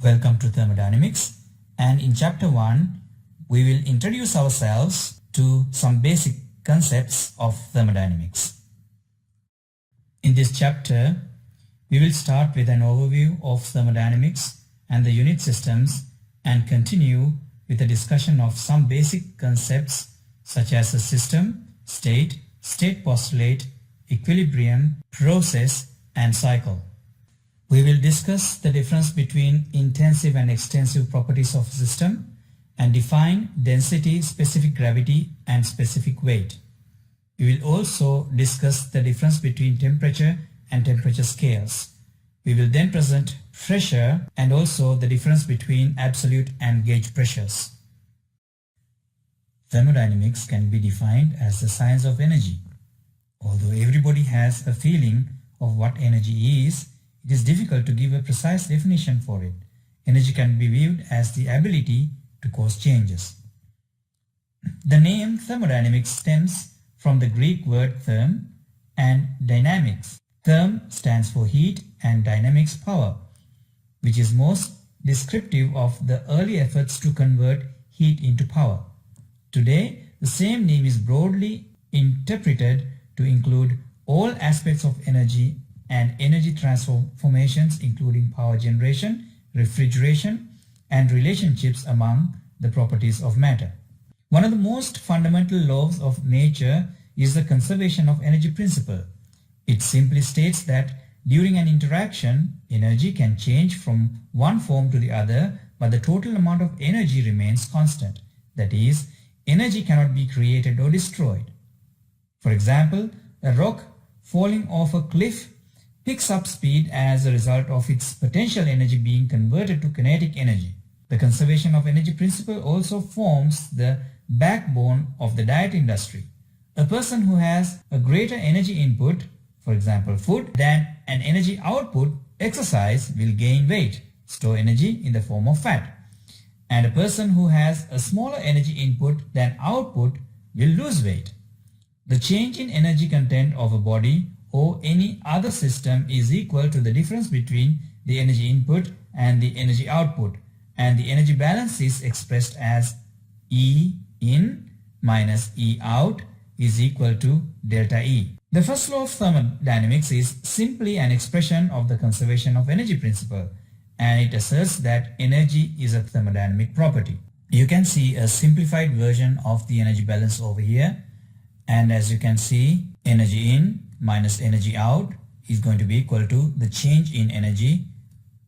Welcome to Thermodynamics, and in chapter 1 we will introduce ourselves to some basic concepts of thermodynamics. In this chapter we will start with an overview of thermodynamics and the unit systems and continue with a discussion of some basic concepts such as a system, state, state postulate, equilibrium, process and cycle. We will discuss the difference between intensive and extensive properties of a system and define density, specific gravity and specific weight. We will also discuss the difference between temperature and temperature scales. We will then present pressure and also the difference between absolute and gauge pressures. Thermodynamics can be defined as the science of energy. Although everybody has a feeling of what energy is, it is difficult to give a precise definition for it. Energy can be viewed as the ability to cause changes. The name thermodynamics stems from the Greek word therm and dynamics. Therm stands for heat and dynamics power, which is most descriptive of the early efforts to convert heat into power. Today, the same name is broadly interpreted to include all aspects of energy and energy transformations, including power generation, refrigeration, and relationships among the properties of matter. One of the most fundamental laws of nature is the conservation of energy principle. It simply states that during an interaction, energy can change from one form to the other, but the total amount of energy remains constant. That is, energy cannot be created or destroyed. For example, a rock falling off a cliff picks up speed as a result of its potential energy being converted to kinetic energy. The conservation of energy principle also forms the backbone of the diet industry. A person who has a greater energy input, for example food, than an energy output, exercise, will gain weight, store energy in the form of fat. And a person who has a smaller energy input than output will lose weight. The change in energy content of a body or any other system is equal to the difference between the energy input and the energy output, and the energy balance is expressed as E in minus E out is equal to delta E. The first law of thermodynamics is simply an expression of the conservation of energy principle, and it asserts that energy is a thermodynamic property. You can see a simplified version of the energy balance over here, and as you can see, energy in minus energy out is going to be equal to the change in energy,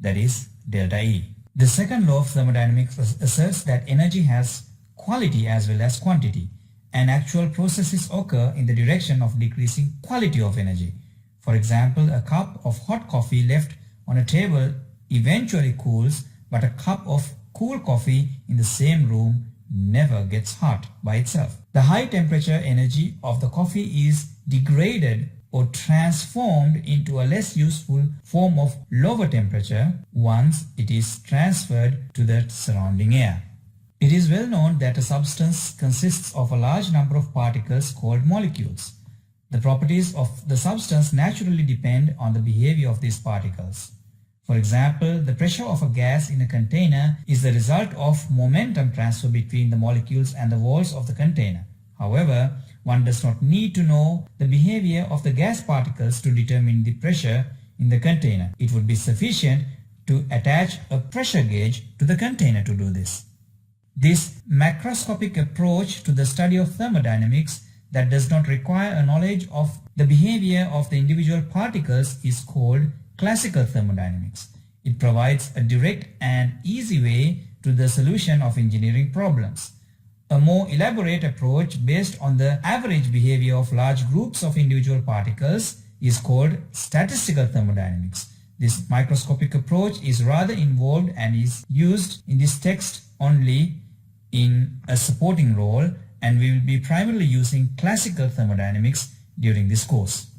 that is delta E. The second law of thermodynamics asserts that energy has quality as well as quantity, and actual processes occur in the direction of decreasing quality of energy. For example, a cup of hot coffee left on a table eventually cools, but a cup of cool coffee in the same room never gets hot by itself. The high temperature energy of the coffee is degraded or transformed into a less useful form of lower temperature once it is transferred to the surrounding air. It is well known that a substance consists of a large number of particles called molecules. The properties of the substance naturally depend on the behavior of these particles. For example, the pressure of a gas in a container is the result of momentum transfer between the molecules and the walls of the container. However, one does not need to know the behavior of the gas particles to determine the pressure in the container. It would be sufficient to attach a pressure gauge to the container to do this. This macroscopic approach to the study of thermodynamics that does not require a knowledge of the behavior of the individual particles is called classical thermodynamics. It provides a direct and easy way to the solution of engineering problems. A more elaborate approach based on the average behavior of large groups of individual particles is called statistical thermodynamics. This microscopic approach is rather involved and is used in this text only in a supporting role, and we will be primarily using classical thermodynamics during this course.